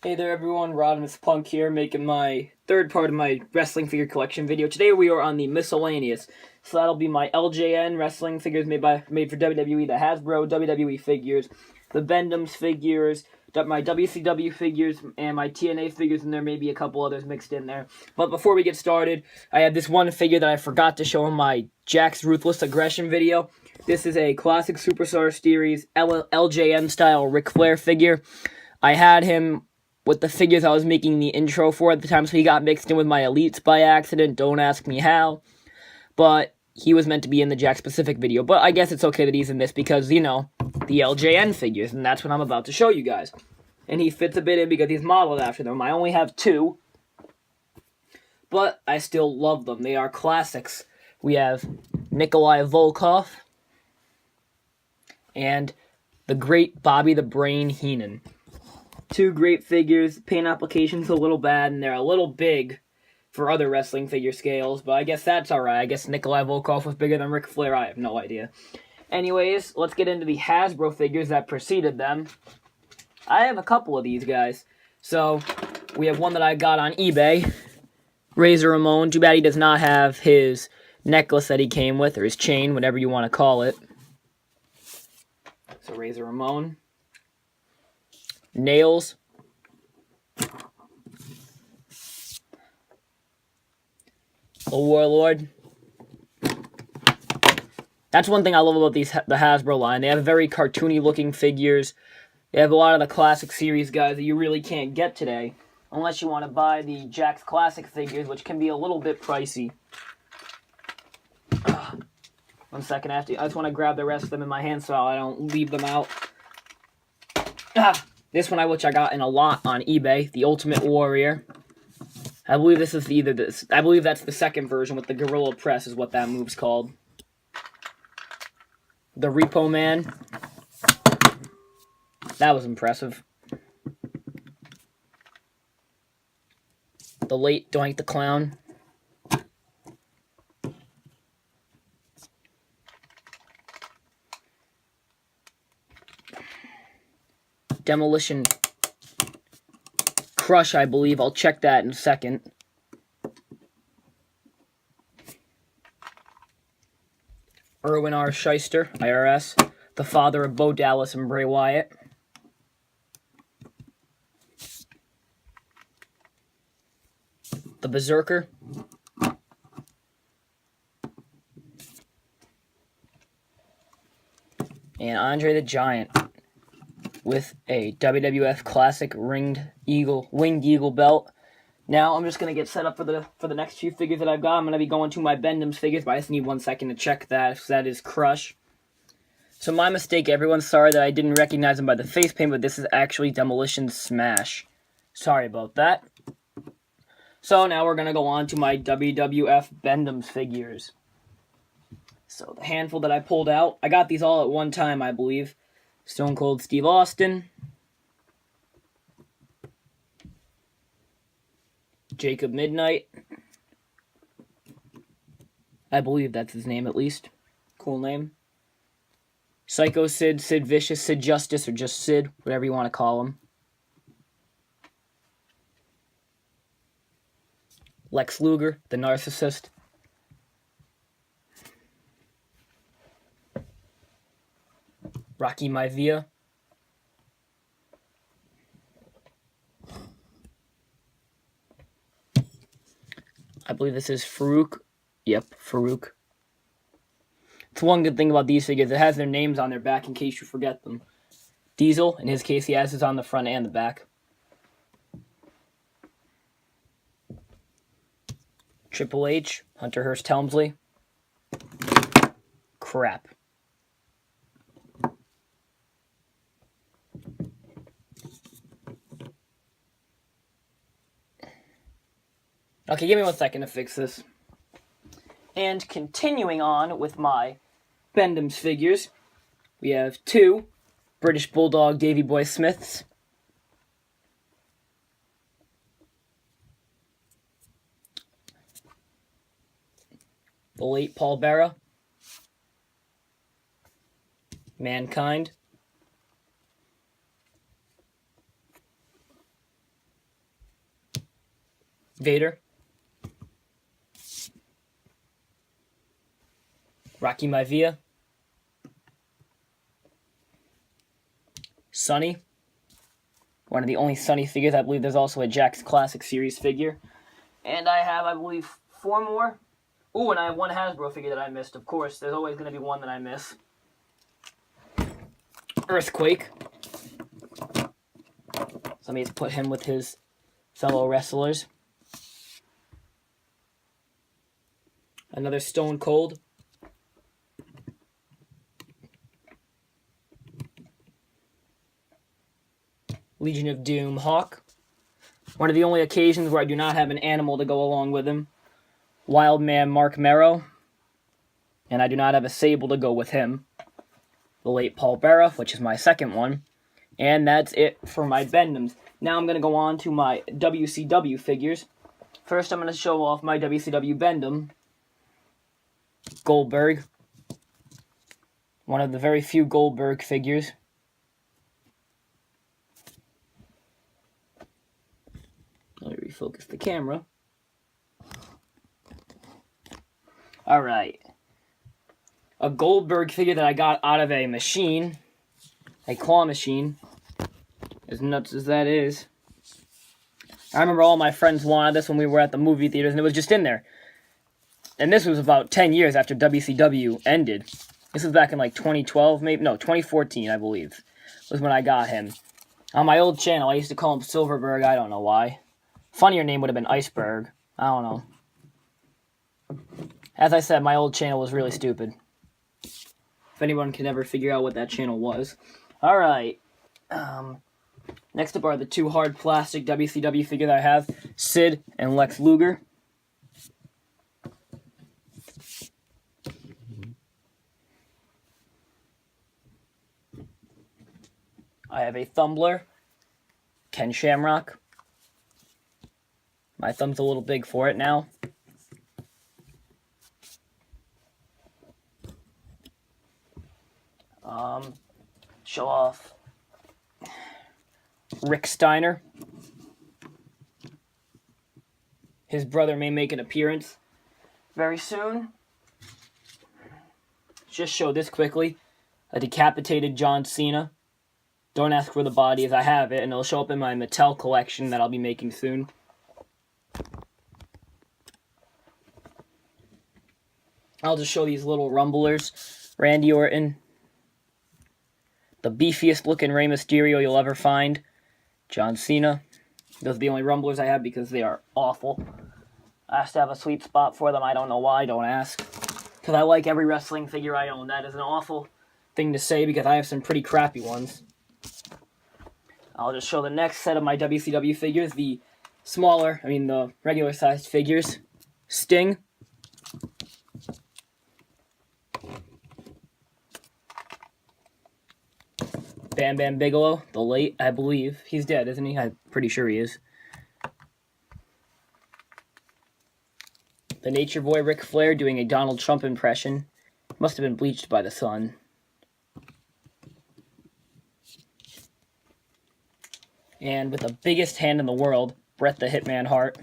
Hey there everyone, Rodimus Punk here, making my third part of my wrestling figure collection video. Today we are on the miscellaneous, so that'll be my LJN wrestling figures made for WWE, the Hasbro WWE figures, the Bendham's figures, my WCW figures, and my TNA figures, and there may be a couple others mixed in there. But before we get started, I have this one figure that I forgot to show in my Jack's Ruthless Aggression video. This is a classic Superstar Series LJN style Ric Flair figure. I had him with the figures I was making the intro for at the time, so he got mixed in with my Elites by accident. Don't ask me how. But he was meant to be in the Jack Specific video. But I guess it's okay that he's in this because, you know, the LJN figures, and that's what I'm about to show you guys. And he fits a bit in because he's modeled after them. I only have two, but I still love them. They are classics. We have Nikolai Volkov and the great Bobby the Brain Heenan. Two great figures. Paint application's a little bad, and they're a little big for other wrestling figure scales, but I guess that's alright. I guess Nikolai Volkov was bigger than Ric Flair. I have no idea. Anyways, let's get into the Hasbro figures that preceded them. I have a couple of these guys. So, we have one that I got on eBay. Razor Ramon. Too bad he does not have his necklace that he came with, or his chain, whatever you want to call it. So, Razor Ramon. Nails. A Warlord. That's one thing I love about the Hasbro line. They have very cartoony looking figures. They have a lot of the classic series guys that you really can't get today, unless you want to buy the Jack's Classic figures, which can be a little bit pricey. 1 second, I just want to grab the rest of them in my hand so I don't leave them out. This one which I got in a lot on eBay, the Ultimate Warrior. I believe this is I believe that's the second version with the Gorilla Press is what that move's called. The Repo Man. That was impressive. The late Doink the Clown. Demolition Crush, I believe. I'll check that in a second. Erwin R. Shyster, IRS. The father of Bo Dallas and Bray Wyatt. The Berserker. And Andre the Giant with a WWF Classic winged eagle belt. Now I'm just gonna get set up for the next few figures that I've got. I'm gonna be going to my Bendham's figures, but I just need 1 second to check that. If that is Crush. So my mistake, everyone. Sorry that I didn't recognize him by the face paint, but this is actually Demolition Smash. Sorry about that. So now we're gonna go on to my WWF Bendham's figures. So the handful that I pulled out, I got these all at one time, I believe. Stone Cold Steve Austin. Jacob Midnight. I believe that's his name at least. Cool name. Psycho Sid, Sid Vicious, Sid Justice, or just Sid, whatever you want to call him. Lex Luger, the Narcissist. Rocky Maivia. I believe this is Farouk. Yep, Farouk. It's one good thing about these figures. It has their names on their back in case you forget them. Diesel, in his case, he has his on the front and the back. Triple H, Hunter Hearst Helmsley. Crap. Okay, give me 1 second to fix this. And continuing on with my Bendham's figures, we have two British Bulldog Davy Boy Smiths. The late Paul Bearer. Mankind. Vader, Rocky Maivia, Sonny, one of the only Sonny figures. I believe there's also a Jakks Classic Series figure. And I have, I believe, 4 more. Ooh, and I have 1 Hasbro figure that I missed, of course. There's always going to be one that I miss. Earthquake. Somebody's put him with his fellow wrestlers. Another Stone Cold. Legion of Doom Hawk. One of the only occasions where I do not have an animal to go along with him. Wildman Mark Merrow. And I do not have a Sable to go with him. The late Paul Bearer, which is my second one. And that's it for my Bendems. Now I'm going to go on to my WCW figures. First I'm going to show off my WCW Bendem. Goldberg. One of the very few Goldberg figures. Let me refocus the camera. Alright. A Goldberg figure that I got out of a machine. A claw machine. As nuts as that is. I remember all my friends wanted this when we were at the movie theaters, and it was just in there. And this was about 10 years after WCW ended. This was back in like 2012, maybe? No, 2014, I believe, was when I got him. On my old channel, I used to call him Silverberg. I don't know why. Funnier name would have been Iceberg. I don't know. As I said, my old channel was really stupid. If anyone can ever figure out what that channel was. Alright. Next up are the 2 hard plastic WCW figures I have. Sid and Lex Luger. I have a Thumbler. Ken Shamrock. My thumb's a little big for it now. Show off Rick Steiner. His brother may make an appearance very soon. Just show this quickly. A decapitated John Cena. Don't ask where the body is. I have it, and it'll show up in my Mattel collection that I'll be making soon. I'll just show these little rumblers. Randy Orton. The beefiest looking Rey Mysterio you'll ever find. John Cena. Those are the only rumblers I have because they are awful. I have to have a sweet spot for them. I don't know why. Don't ask. Because I like every wrestling figure I own. That is an awful thing to say because I have some pretty crappy ones. I'll just show the next set of my WCW figures. The the regular sized figures. Sting. Bam Bam Bigelow, the late, I believe. He's dead, isn't he? I'm pretty sure he is. The Nature Boy Ric Flair doing a Donald Trump impression. Must have been bleached by the sun. And with the biggest hand in the world, Bret the Hitman Hart.